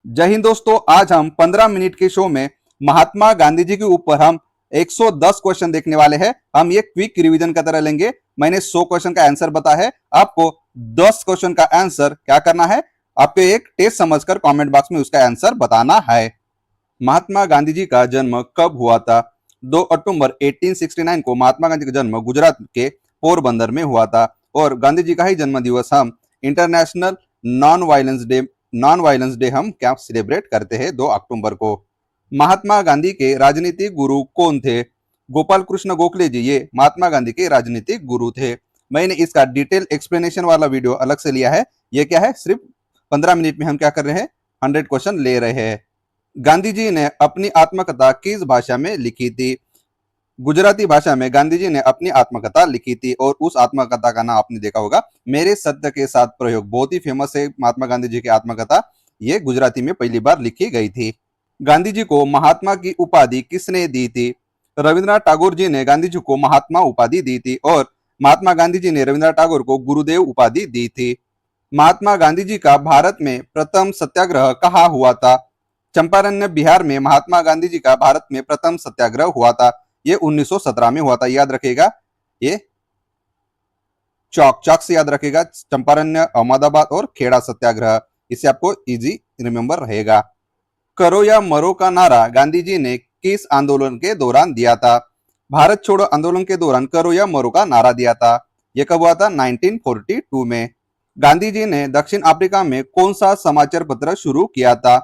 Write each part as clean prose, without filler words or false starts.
जय हिंद दोस्तों, आज हम 15 मिनट के शो में महात्मा गांधी जी के ऊपर हम 110 क्वेश्चन देखने वाले हैं। हम ये क्विक रिवीजन का तरह लेंगे। मैंने 100 क्वेश्चन का आंसर बताया है, आपको 10 क्वेश्चन का आंसर क्या करना है, आपको एक टेस्ट समझकर कमेंट बॉक्स में उसका आंसर बताना है। महात्मा गांधी जी का जन्म कब हुआ था? 2 अक्टूबर 1869 को महात्मा गांधी का जन्म गुजरात के पोरबंदर में हुआ था और गांधी जी का ही जन्म दिवस हम इंटरनेशनल नॉन वायलेंस डे हम क्या सेलिब्रेट करते हैं 2 अक्टूबर को। महात्मा गांधी के राजनीतिक गुरु कौन थे? गोपाल कृष्ण गोखले जी ये महात्मा गांधी के राजनीतिक गुरु थे। मैंने इसका डिटेल एक्सप्लेनेशन वाला वीडियो अलग से लिया है। ये क्या है, सिर्फ 15 मिनट में हम क्या कर रहे हैं, 100 क्वेश्चन ले रहे हैं। गांधी जी ने अपनी आत्मकथा किस भाषा में लिखी थी? गुजराती भाषा में गांधी जी ने अपनी आत्मकथा लिखी थी और उस आत्मकथा का नाम आपने देखा होगा, मेरे सत्य के साथ प्रयोग। बहुत ही फेमस है महात्मा गांधी जी की आत्मकथा। ये गुजराती में पहली बार लिखी गई थी। गांधी जी को महात्मा की उपाधि किसने दी थी? रविंद्रनाथ टैगोर जी ने गांधी जी को महात्मा उपाधि दी थी और महात्मा गांधी जी ने रविंद्रनाथ टैगोर को गुरुदेव उपाधि दी थी। महात्मा गांधी जी का भारत में प्रथम सत्याग्रह कहाँ हुआ था? चंपारण बिहार में महात्मा गांधी जी का भारत में प्रथम सत्याग्रह हुआ था। ये 1917 में हुआ था, याद रखेगा। ये चौक से याद रखेगा, चंपारण, अहमदाबाद और खेड़ा सत्याग्रह। इससे आपको इजी रिमेंबर रहेगा। करो या मरो का नारा गांधी जी ने किस आंदोलन के दौरान दिया था? भारत छोड़ो आंदोलन के दौरान करो या मरो का नारा दिया था। यह कब हुआ था? 1942 में। गांधी जी ने दक्षिण अफ्रीका में कौन सा समाचार पत्र शुरू किया था?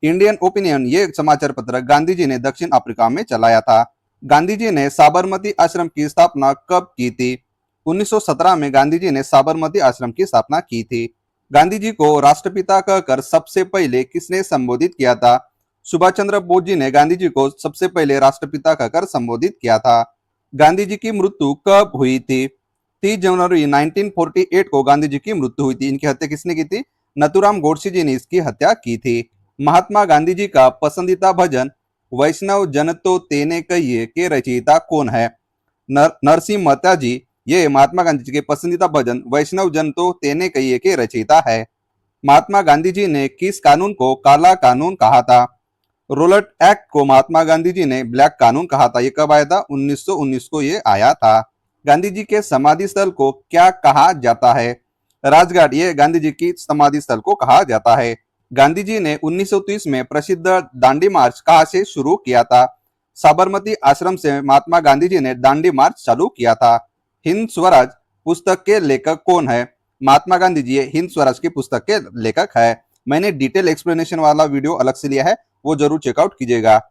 इंडियन ओपिनियन ये समाचार पत्र गांधी जी ने दक्षिण अफ्रीका में चलाया था। गांधी जी ने साबरमती आश्रम की स्थापना कब की थी? 1917 में गांधी जी ने साबरमती आश्रम की स्थापना की थी। गांधी जी को राष्ट्रपिता कहकर सबसे पहले किसने संबोधित किया था? सुभाष चंद्र बोस जी ने गांधी जी को सबसे पहले राष्ट्रपिता कहकर संबोधित किया था। गांधी जी की मृत्यु कब हुई थी? 30 जनवरी 1948 को गांधी जी की मृत्यु हुई थी। इनकी हत्या किसने की थी? नथुराम गोडसे जी ने इसकी हत्या की थी। महात्मा गांधी जी का पसंदीदा भजन वैष्णव जन तो तेने कहिए के रचयिता कौन है? नरसिंह मेहता जी ये महात्मा गांधी जी के पसंदीदा भजन वैष्णव जन तो तेने कहिए के रचयिता है। महात्मा गांधी जी ने किस कानून को काला कानून कहा था? रोलट एक्ट को महात्मा गांधी जी ने ब्लैक कानून कहा था। ये कब आया था? 1919 को ये आया था। गांधी जी के समाधि स्थल को क्या कहा जाता है? राजघाट ये गांधी जी की समाधि स्थल को कहा जाता है। गांधी जी ने 1930 में प्रसिद्ध दांडी मार्च कहां से शुरू किया था? साबरमती आश्रम से महात्मा गांधी जी ने दांडी मार्च चालू किया था। हिंद स्वराज पुस्तक के लेखक कौन है? महात्मा गांधी जी हिंद स्वराज की पुस्तक के लेखक है। मैंने डिटेल एक्सप्लेनेशन वाला वीडियो अलग से लिया है, वो जरूर चेकआउट कीजिएगा।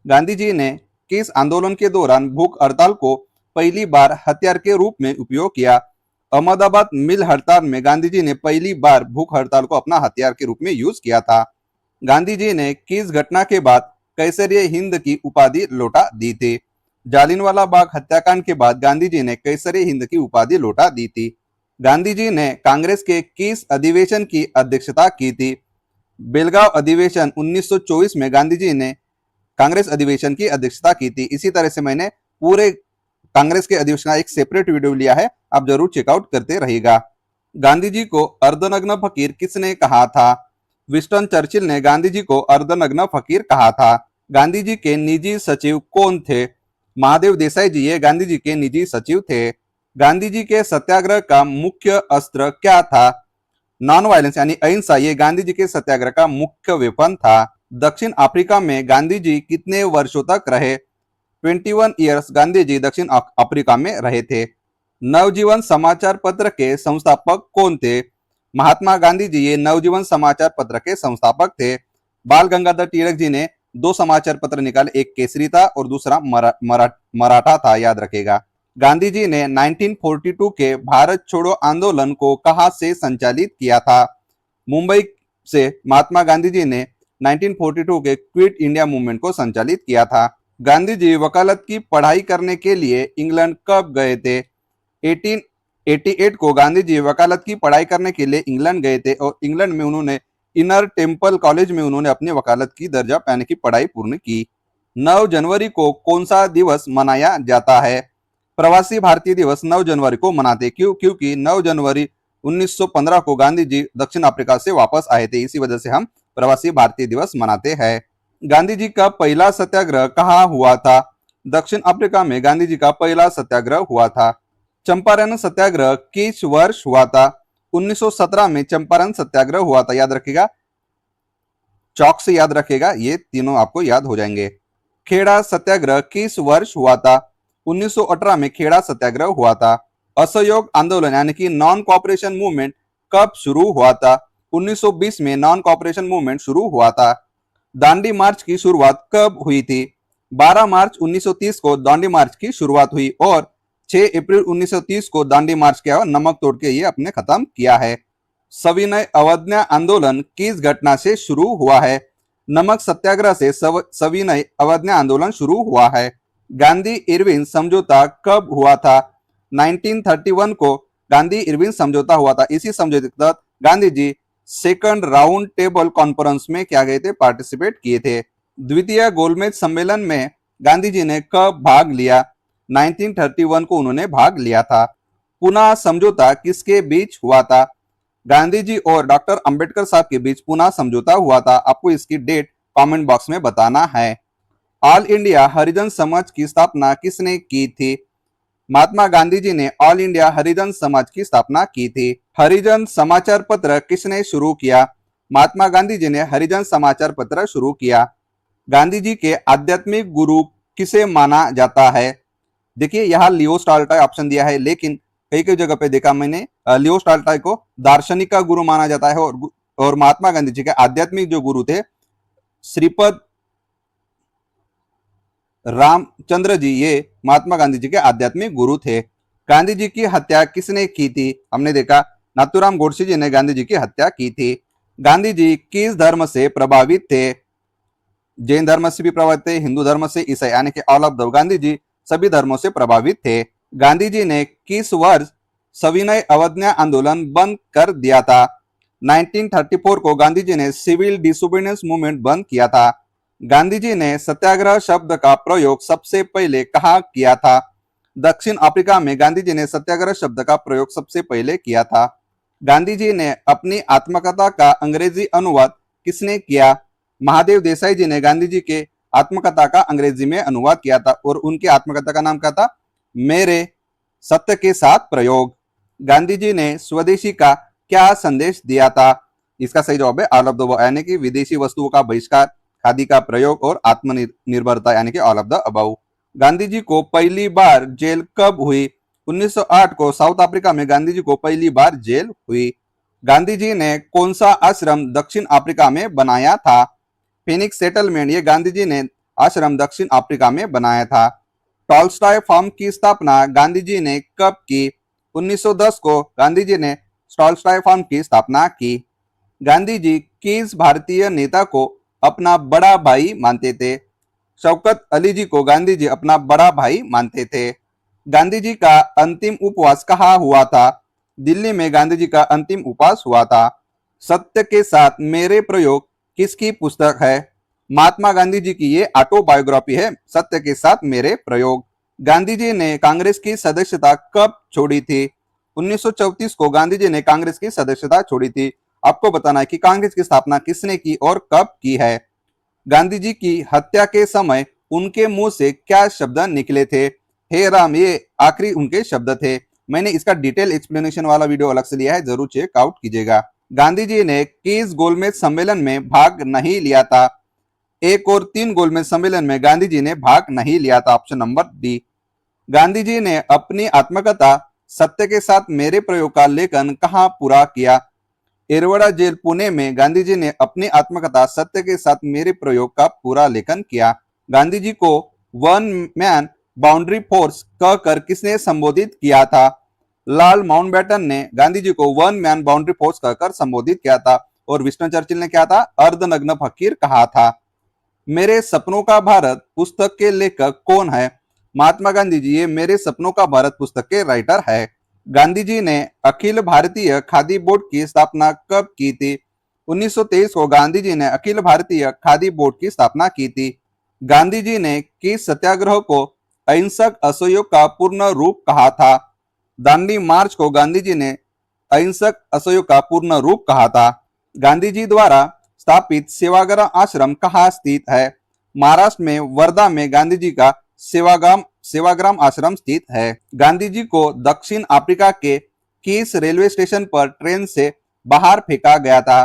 गांधी जी ने किस आंदोलन के दौरान भूख हड़ताल को पहली बार हथियार के रूप में उपयोग किया? अहमदाबाद मिल हड़ताल में गांधी जी ने पहली बार भूख हड़ताल को अपना हथियार के रूप में यूज किया था। गांधी जी ने किस घटना के बाद कैसरिए हिंद की उपाधि लौटा दी थी? जालियनवाला बाग हत्याकांड के बाद गांधी जी ने कैसरिए हिंद की उपाधि लौटा दी थी। गांधी जी ने कांग्रेस के किस अधिवेशन की अध्यक्षता की थी? बेलगांव अधिवेशन 1924 में गांधी जी ने कांग्रेस अधिवेशन की अध्यक्षता की थी। इसी तरह से मैंने पूरे कांग्रेस के अधिवेशन का एक सेपरेट वीडियो लिया है, आप जरूर चेकआउट करते रहिएगा। गांधी जी को अर्धनग्न फकीर किसने कहा था? विंस्टन चर्चिल ने गांधी जी को अर्धनग्न फकीर कहा था। गांधी जी के निजी सचिव कौन थे? महादेव देसाई जी ये गांधी जी के निजी सचिव थे। गांधी जी के सत्याग्रह का मुख्य अस्त्र क्या था? नॉन वायलेंस यानी अहिंसा ये गांधी जी के सत्याग्रह का मुख्य वेपन था। दक्षिण अफ्रीका में गांधी जी कितने वर्षों तक रहे? 21 ईयर्स गांधी जी दक्षिण अफ्रीका में रहे थे। नवजीवन समाचार पत्र के संस्थापक कौन थे? महात्मा गांधी जी ये नवजीवन समाचार पत्र के संस्थापक थे। बाल गंगाधर तिलक जी ने 2 समाचार पत्र निकाले, एक केसरी था और दूसरा मराठा था, याद रखेगा। गांधी जी ने 1942 के भारत छोड़ो आंदोलन को कहां से संचालित किया था? मुंबई से महात्मा गांधी जी ने 1942 के क्विट इंडिया मूवमेंट को संचालित किया था। गांधी जी वकालत की पढ़ाई करने के लिए इंग्लैंड कब गए थे? 1888 को गांधी जी वकालत की पढ़ाई करने के लिए इंग्लैंड गए थे और इंग्लैंड में उन्होंने इनर टेम्पल कॉलेज में उन्होंने अपनी वकालत की दर्जा यानी कि पढ़ाई पूर्ण की। 9 जनवरी को कौन सा दिवस मनाया जाता है? प्रवासी भारतीय दिवस 9 जनवरी को मनाते। क्योंकि 9 जनवरी 1915 को गांधी जी दक्षिण अफ्रीका से वापस आए थे, इसी वजह से हम प्रवासी भारतीय दिवस मनाते हैं। गांधी जी का पहला सत्याग्रह कहाँ हुआ था? दक्षिण अफ्रीका में गांधी जी का पहला सत्याग्रह हुआ था। चंपारण सत्याग्रह किस वर्ष हुआ था? 1917 में चंपारण सत्याग्रह हुआ था। याद रखिएगा, चौक से याद रखिएगा, ये तीनों आपको याद हो जाएंगे। खेड़ा सत्याग्रह किस वर्ष हुआ था? 1918 में खेड़ा सत्याग्रह हुआ था। असहयोग आंदोलन यानी कि नॉन कॉपरेशन मूवमेंट कब शुरू हुआ था? 1920 में नॉन कॉपरेशन मूवमेंट शुरू हुआ था। दांडी मार्च की शुरुआत कब हुई थी? 12 मार्च 1930 को दांडी मार्च की शुरुआत हुई और 6 अप्रैल 1930 को दांडी मार्च किया और नमक तोड़ के ये अपने खत्म किया है। सविनय अवज्ञा आंदोलन किस घटना से शुरू हुआ है? नमक सत्याग्रह से सविनय अवज्ञा आंदोलन शुरू हुआ है। गांधी इरविन समझौता कब हुआ था? 1931 को गांधी इरविन समझौता हुआ था। इसी समझौते के तहत Gandhi ji second round table conference में क्या गए थे? पार्टिसिपेट किए थे। द्वितीय गोलमेज सम्मेलन में गांधी जी ने कब भाग लिया? 1931 को उन्होंने भाग लिया था। पुनः समझौता किसके बीच हुआ था? गांधी जी और डॉक्टर अंबेडकर साहब के बीच पुनः समझौता हुआ था। आपको इसकी डेट कमेंट बॉक्स में बताना है। ऑल इंडिया हरिजन समाज की स्थापना किसने की थी? महात्मा गांधी जी ने ऑल इंडिया हरिजन समाज की स्थापना की थी। हरिजन समाचार पत्र किसने शुरू किया? महात्मा गांधी जी ने हरिजन समाचार पत्र शुरू किया। गांधी जी के आध्यात्मिक गुरु किसे माना जाता है? देखिए यहाँ लियो टॉल्स्टॉय ऑप्शन दिया है, लेकिन कई कई जगह पे देखा मैंने लियो टॉल्स्टॉय को दार्शनिक का गुरु माना जाता है और महात्मा गांधी जी के आध्यात्मिक जो गुरु थे श्रीपद रामचंद्र जी, ये महात्मा गांधी जी के आध्यात्मिक गुरु थे। गांधी जी की हत्या किसने की थी? हमने देखा नाथूराम गोडसे जी ने गांधी जी की हत्या की थी। गांधी जी किस धर्म से प्रभावित थे? जैन धर्म से भी प्रभावित थे, हिंदू धर्म से, ईसाई यानी कि all of the Gandhi ji सभी धर्मों से प्रभावित थे। गांधी जी ने किस वर्ष सविनय अवज्ञा आंदोलन बंद कर दिया था? 1934 को गांधी जी ने सिविल डिसोबीडियंस मूवमेंट बंद किया था। गांधी जी ने सत्याग्रह शब्द का प्रयोग सबसे पहले कहाँ किया था? दक्षिण अफ्रीका में गांधी जी ने सत्याग्रह शब्द का प्रयोग सबसे पहले किया था। गांधी जी ने अपनी आत्मकथा का अंग्रेजी अनुवाद किसने किया? महादेव देसाई जी ने गांधी जी के आत्मकथा का अंग्रेजी में अनुवाद किया था और उनकी आत्मकथा का नाम क्या था? मेरे सत्य के साथ प्रयोग। गांधी जी ने स्वदेशी का क्या संदेश दिया था? इसका सही जवाब है ऑल ऑफ द यानी कि विदेशी वस्तुओं का बहिष्कार, खादी का प्रयोग और आत्मनिर्भरता यानी कि all of the above. Gandhi ji को पहली बार जेल कब हुई? 1908 को साउथ अफ्रीका में गांधी जी को पहली बार जेल हुई। गांधी जी ने कौन सा आश्रम दक्षिण अफ्रीका में बनाया था? फिनिक्स सेटलमेंट, ये गांधी जी ने आश्रम दक्षिण अफ्रीका में बनाया था। टॉल्स्टॉय फार्म की स्थापना गांधी जी ने कब की? 1910 को गांधी जी ने टॉल्स्टॉय फार्म की स्थापना की। गांधी जी किस भारतीय नेता को अपना बड़ा भाई मानते थे? शौकत अली जी को गांधी जी अपना बड़ा भाई मानते थे। गांधी जी का अंतिम उपवास कहाँ हुआ था? दिल्ली में गांधी जी का अंतिम उपवास हुआ था। सत्य के साथ मेरे प्रयोग किसकी पुस्तक है? महात्मा गांधी जी की ये ऑटोबायोग्राफी है, सत्य के साथ मेरे प्रयोग। गांधी जी ने कांग्रेस की सदस्यता कब छोड़ी थी? 1934 को गांधी जी ने कांग्रेस की सदस्यता छोड़ी थी। आपको बताना है कि कांग्रेस की स्थापना किसने की और कब की है। गांधी जी की हत्या के समय उनके मुंह से क्या शब्द निकले थे? हे राम, ये आखिरी उनके शब्द थे। मैंने इसका डिटेल एक्सप्लेनेशन वाला वीडियो अलग से लिया है, जरूर चेकआउट कीजिएगा। गांधी जी ने किस गोलमेज सम्मेलन में भाग नहीं लिया था? 1 और 3 गोलमेज सम्मेलन में गांधी जी ने भाग नहीं लिया था। Option number D. Gandhi ji ने अपनी आत्मकथा सत्य के साथ मेरे प्रयोग का लेखन कहाँ पूरा किया? एरवड़ा जेल पुणे में गांधी जी ने अपनी आत्मकथा सत्य के साथ मेरे प्रयोग का पूरा लेखन किया। गांधी जी को वन मैन बाउंड्री फोर्स कहकर किसने संबोधित किया था? लॉर्ड माउंटबेटन ने गांधी जी को वन मैन बाउंड्री फोर्स कहकर संबोधित किया था और विंस्टन चर्चिल ने क्या था? अर्धनग्न फकीर कहा था। मेरे सपनों का भारत पुस्तक के लेखक कौन है? महात्मा गांधी जी ये मेरे सपनों का भारत पुस्तक के राइटर है। गांधी जी ने अखिल भारतीय खादी बोर्ड की स्थापना कब की थी? 1923 को गांधी जी ने अखिल भारतीय खादी बोर्ड की स्थापना की थी। गांधी जी ने किस सत्याग्रह को अहिंसक असहयोग का पूर्ण रूप कहा था? दांडी मार्च को गांधी जी ने अहिंसक असहयोग का पूर्ण रूप कहा था। गांधी जी द्वारा स्थापित सेवाग्राम आश्रम कहाँ स्थित है? महाराष्ट्र में वर्धा में गांधी जी का सेवाग्राम आश्रम स्थित है। गांधी जी को दक्षिण अफ्रीका के किस रेलवे स्टेशन पर ट्रेन से बाहर फेंका गया था?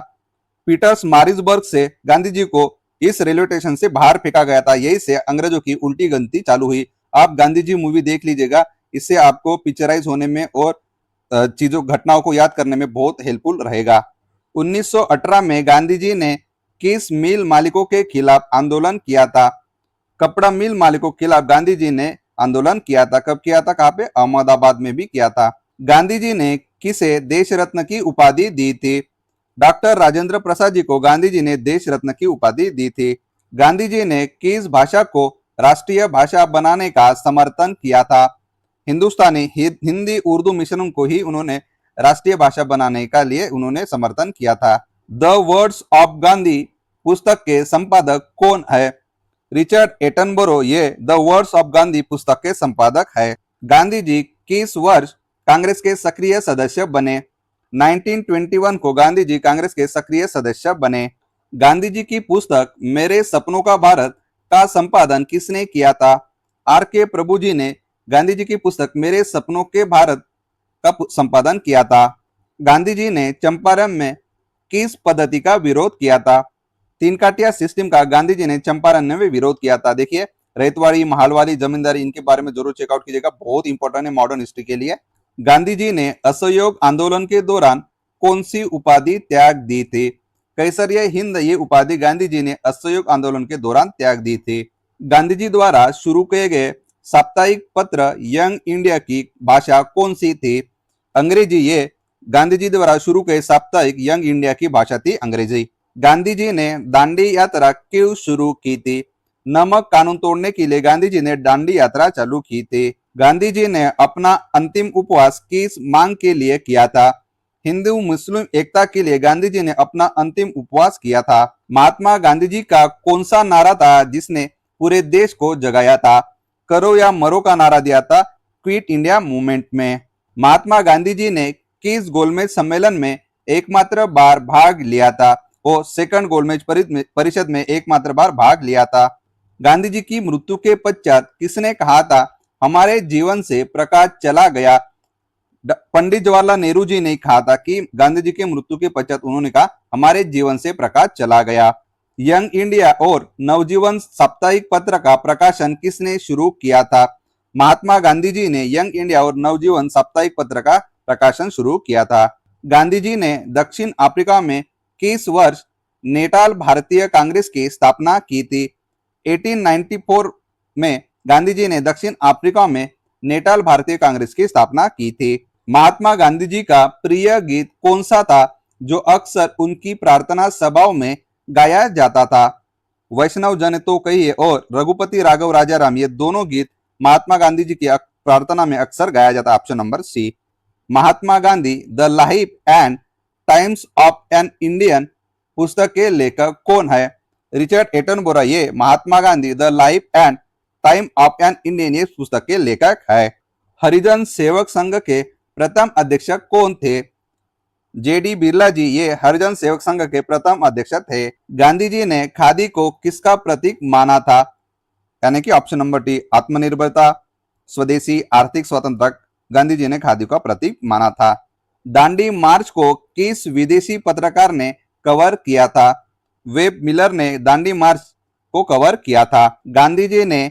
पीटर्स मारिसबर्ग से गांधी जी को इस रेलवे स्टेशन से बाहर फेंका गया था। यही से अंग्रेजों की उल्टी गिनती चालू हुई। आप गांधी जी मूवी देख लीजिएगा, इससे आपको पिक्चराइज होने में और चीजों घटनाओं को याद करने में बहुत हेल्पफुल रहेगा। 1918 में गांधी जी ने किस मिल मालिकों के खिलाफ आंदोलन किया था? कपड़ा मिल मालिकों के खिलाफ गांधी जी ने आंदोलन किया था। कब किया था? कहाँ पे? अहमदाबाद में भी किया था। गांधी जी ने किसे देश रत्न की उपाधि दी थी? डॉक्टर राजेंद्र प्रसाद जी को गांधी जी ने देश रत्न की उपाधि दी थी। गांधी जी ने किस भाषा को राष्ट्रीय भाषा बनाने का समर्थन किया था? हिंदुस्तानी हिंदी उर्दू मिश्रण को ही उन्होंने राष्ट्रीय भाषा बनाने का लिए उन्होंने समर्थन किया था। द वर्ड्स ऑफ गांधी पुस्तक के संपादक कौन है? रिचर्ड एटनबरो ये द वर्ड्स ऑफ गांधी पुस्तक के संपादक है। गांधी जी किस वर्ष कांग्रेस के सक्रिय सदस्य बने? 1921 को गांधी जी कांग्रेस के सक्रिय सदस्य बने। गांधी जी की पुस्तक मेरे सपनों का भारत का संपादन किसने किया था? आर के प्रभु जी ने गांधी जी की पुस्तक मेरे सपनों के भारत का संपादन किया था। गांधी जी ने चंपारण में किस पद्धति का विरोध किया था? तीन काटिया सिस्टम का गांधी जी ने चंपारण में विरोध किया था। देखिए, रैयतवाड़ी, महलवाड़ी, जमींदारी, इनके बारे में जरूर चेकआउट कीजिएगा, बहुत इंपॉर्टेंट है मॉडर्न हिस्ट्री के लिए। गांधी जी ने असहयोग आंदोलन के दौरान कौन सी उपाधि त्याग दी थी? कैसरिया हिंद ये उपाधि गांधी जी ने असहयोग आंदोलन के दौरान त्याग दी थी। गांधी जी द्वारा शुरू किए गए साप्ताहिक पत्र यंग इंडिया की भाषा कौन सी थी? अंग्रेजी। ये गांधी जी द्वारा शुरू किए साप्ताहिक यंग इंडिया की भाषा थी अंग्रेजी। गांधी जी ने दांडी यात्रा क्यों शुरू की थी? नमक कानून तोड़ने के लिए गांधी जी ने दांडी यात्रा चालू की थी। गांधी जी ने अपना अंतिम उपवास किस मांग के लिए किया था? हिंदू मुस्लिम एकता के लिए गांधी जी ने अपना अंतिम उपवास किया था। महात्मा गांधी जी का कौन सा नारा था जिसने पूरे देश को जगाया था? करो या मरो का नारा दिया था क्विट इंडिया मूवमेंट में। महात्मा गांधी जी ने किस गोलमेज सम्मेलन में एकमात्र बार भाग लिया था? वो सेकंड गोलमेज परिषद में एकमात्र बार भाग लिया था। गांधी जी की मृत्यु के पश्चात किसने कहा था हमारे जीवन से प्रकाश चला गया? पंडित जवाहरलाल नेहरू जी ने कहा था कि गांधी जी के मृत्यु के पश्चात उन्होंने कहा हमारे जीवन से प्रकाश चला गया। यंग इंडिया और नवजीवन साप्ताहिक पत्र का प्रकाशन किसने शुरू किया था? महात्मा गांधी जी ने यंग इंडिया और नवजीवन साप्ताहिक पत्र का प्रकाशन शुरू किया था। गांधी जी ने दक्षिण अफ्रीका में किस वर्ष नेटाल भारतीय कांग्रेस की स्थापना की थी? 1894 में गांधी जी ने दक्षिण अफ्रीका में नेटाल भारतीय कांग्रेस की स्थापना की थी। महात्मा गांधी जी का प्रिय गीत कौन सा था जो अक्सर उनकी प्रार्थना सभाओं में गाया जाता था? वैष्णव जन तो कहिए और रघुपति राघव राजा राम, ये दोनों गीत महात्मा गांधी जी की प्रार्थना में अक्सर गाया जाता है। Option number C. Mahatma Gandhi the life and times of an Indian पुस्तक के लेखक कौन है? रिचर्ड एटनबरो ये Mahatma Gandhi the life and time of an Indian ये पुस्तक के लेखक है। हरिजन सेवक संघ के प्रथम अध्यक्ष कौन थे? जेडी बिरला जी ये हरिजन सेवक संघ के प्रथम अध्यक्ष थे। गांधी जी ने खादी को किसका प्रतीक माना था? यानी कि ऑप्शन नंबर डी, आत्मनिर्भरता, स्वदेशी, आर्थिक स्वतंत्रता, गांधी जी ने खादी का प्रतीक माना था। दांडी मार्च को किस विदेशी पत्रकार ने कवर किया था? वेब मिलर ने दांडी मार्च को कवर किया था। गांधी जी ने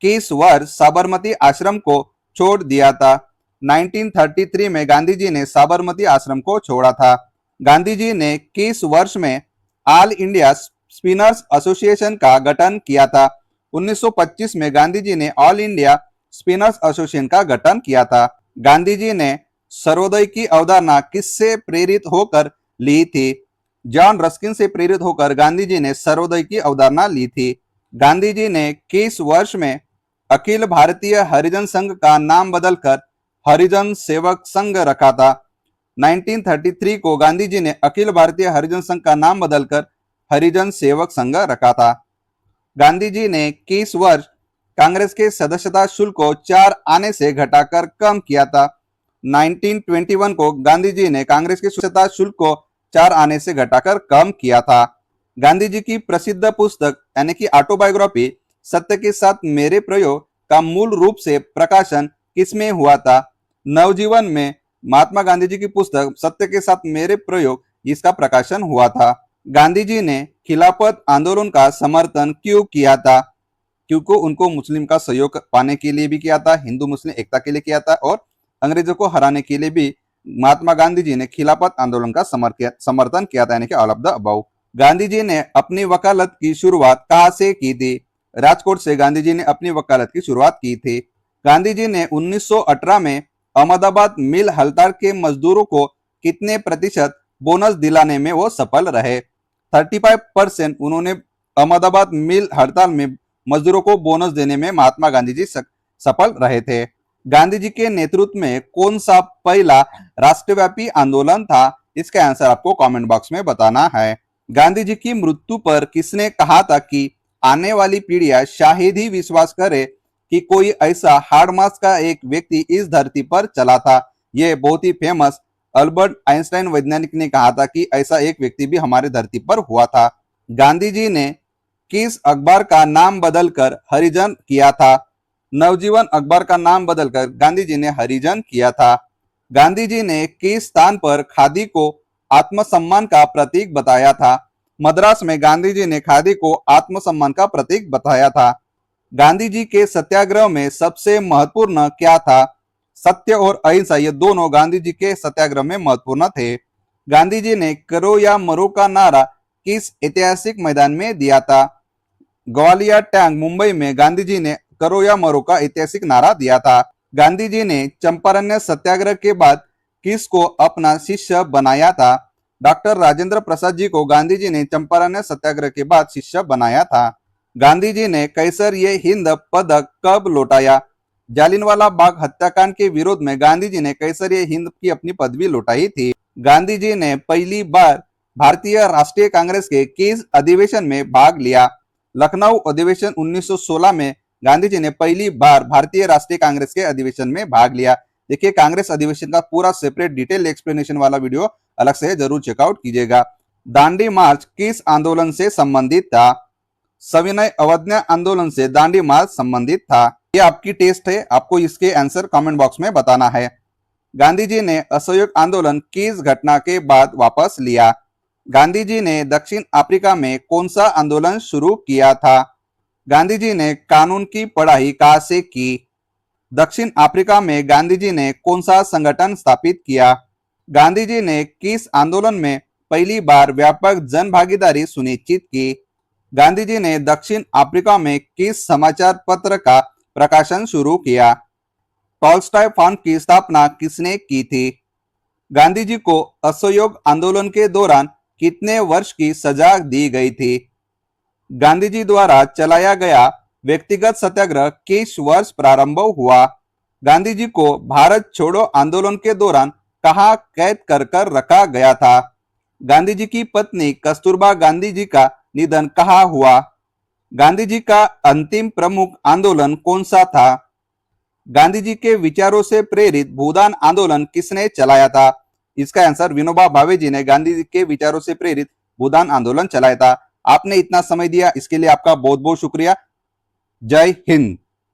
किस वर्ष साबरमती आश्रम को छोड़ दिया था? 1933 में गांधी जी ने साबरमती आश्रम को छोड़ा था। गांधी जी ने किस वर्ष में ऑल इंडिया स्पिनर्स एसोसिएशन का गठन किया था? 1925 में गांधी जी ने ऑल इंडिया स्पिनर्स एसोसिएशन का गठन किया था। गांधी जी ने सर्वोदय की अवधारणा किससे प्रेरित होकर ली थी? जॉन रस्किन से प्रेरित होकर गांधी जी ने सर्वोदय की अवधारणा ली थी। गांधी जी ने किस वर्ष में अखिल भारतीय हरिजन संघ का नाम बदलकर हरिजन सेवक संघ रखा था? 1933 को गांधी जी ने अखिल भारतीय हरिजन संघ का नाम बदलकर हरिजन सेवक संघ रखा था। गांधी जी ने किस वर्ष कांग्रेस के सदस्यता शुल्क को 4 आने से घटाकर कम किया था? 1921 को गांधी जी ने कांग्रेस के सदस्यता शुल्क को 4 आने से घटाकर कम किया था। गांधी जी की प्रसिद्ध पुस्तक यानी कि ऑटोबायोग्राफी सत्य के साथ मेरे प्रयोग का मूल रूप से प्रकाशन किसमें हुआ था? नवजीवन में महात्मा गांधी जी की पुस्तक सत्य के साथ मेरे प्रयोग इसका प्रकाशन हुआ था। गांधी जी ने खिलाफत आंदोलन का समर्थन क्यों किया था? क्योंकि उनको मुस्लिम का सहयोग पाने के लिए भी किया था, हिंदू मुस्लिम एकता के लिए किया था और अंग्रेजों को हराने के लिए भी महात्मा गांधी जी ने खिलाफत आंदोलन का समर्थन किया था, यानी कि all of the above. Gandhi ji ने अपनी वकालत की शुरुआत कहाँ से की थी? राजकोट से गांधी जी ने अपनी वकालत की शुरुआत की थी। गांधी जी ने 1918 में अहमदाबाद मिल हड़ताल के मजदूरों को कितने प्रतिशत बोनस दिलाने में वो सफल रहे? 35% उन्होंने अहमदाबाद मिल हड़ताल में मजदूरों को बोनस देने में महात्मा गांधी जी सफल रहे थे। गांधी जी के नेतृत्व में कौन सा पहला राष्ट्रव्यापी आंदोलन था? इसका आंसर आपको कमेंट बॉक्स में बताना है। गांधी जी की मृत्यु पर किसने कहा था कि आने वाली पीढ़ियां शायद ही विश्वास करे कि कोई ऐसा हार्ड मास का एक व्यक्ति इस धरती पर चला था? यह बहुत ही फेमस अल्बर्ट आइंस्टाइन वैज्ञानिक ने कहा था कि ऐसा एक व्यक्ति भी हमारे धरती पर हुआ था। गांधी जी ने किस अखबार का नाम बदलकर हरिजन किया था? नवजीवन अखबार का नाम बदलकर गांधी जी ने हरिजन किया था। गांधी जी ने किस स्थान पर खादी को आत्मसम्मान का प्रतीक बताया था? मद्रास में गांधी जी ने खादी को आत्मसम्मान का प्रतीक बताया था। गांधी जी के सत्याग्रह में सबसे महत्वपूर्ण क्या था? सत्य और अहिंसा, ये दोनों गांधी जी के सत्याग्रह में महत्वपूर्ण थे। गांधी जी ने करो या मरो का नारा किस ऐतिहासिक मैदान में दिया था? ग्वालियर टैंक मुंबई में गांधी जी ने करो या मरो का ऐतिहासिक नारा दिया था। गांधी जी ने चंपारण सत्याग्रह के बाद किसको अपना शिष्य बनाया था? डॉक्टर राजेंद्र प्रसाद जी को गांधी जी ने चंपारण सत्याग्रह के बाद शिष्य बनाया था। गांधी जी ने कैसर-ए-हिंद पदक कब लौटाया? जालियनवाला बाग हत्याकांड के विरोध में गांधी जी ने कैसर-ए-हिंद की अपनी पदवी लौटाई थी। गांधी जी ने पहली बार भारतीय राष्ट्रीय कांग्रेस के किस अधिवेशन में भाग लिया? लखनऊ अधिवेशन 1916 में गांधी जी ने पहली बार भारतीय राष्ट्रीय कांग्रेस के अधिवेशन में भाग लिया। देखिए, कांग्रेस अधिवेशन का पूरा सेपरेट डिटेल एक्सप्लेनेशन वाला वीडियो अलग से जरूर चेकआउट कीजिएगा। दांडी मार्च किस आंदोलन से संबंधित था? सविनय अवज्ञा आंदोलन से दांडी मार्च संबंधित था। ये आपकी टेस्ट है, आपको इसके आंसर कमेंट बॉक्स में बताना है। गांधी जी ने असहयोग आंदोलन किस घटना के बाद वापस लिया? गांधी जी ने दक्षिण अफ्रीका में कौन सा आंदोलन शुरू किया था? गांधी जी ने कानून की पढ़ाई कहाँ से की? दक्षिण अफ्रीका में गांधी जी ने कौन सा संगठन स्थापित किया? गांधी जी ने किस आंदोलन में पहली बार व्यापक जन भागीदारी सुनिश्चित की? गांधी जी ने दक्षिण अफ्रीका में किस समाचार पत्र का प्रकाशन शुरू किया? टॉलस्टॉय फंड की स्थापना किसने की थी? गांधी जी को असहयोग आंदोलन के दौरान कितने वर्ष की सजा दी गई थी? गांधी जी द्वारा चलाया गया व्यक्तिगत सत्याग्रह किस वर्ष प्रारंभ हुआ? गांधी जी को भारत छोड़ो आंदोलन के दौरान कहां कैद कर रखा गया था? गांधी जी की पत्नी कस्तूरबा गांधी जी का निधन कहां हुआ? गांधी जी का अंतिम प्रमुख आंदोलन कौन सा था? गांधी जी के विचारों से प्रेरित भूदान आंदोलन किसने चलाया था? इसका आंसर विनोबा भावे जी ने गांधी जी के विचारों से प्रेरित भूदान आंदोलन चलाया था। आपने इतना समय दिया, इसके लिए आपका बहुत बहुत शुक्रिया। जय हिंद।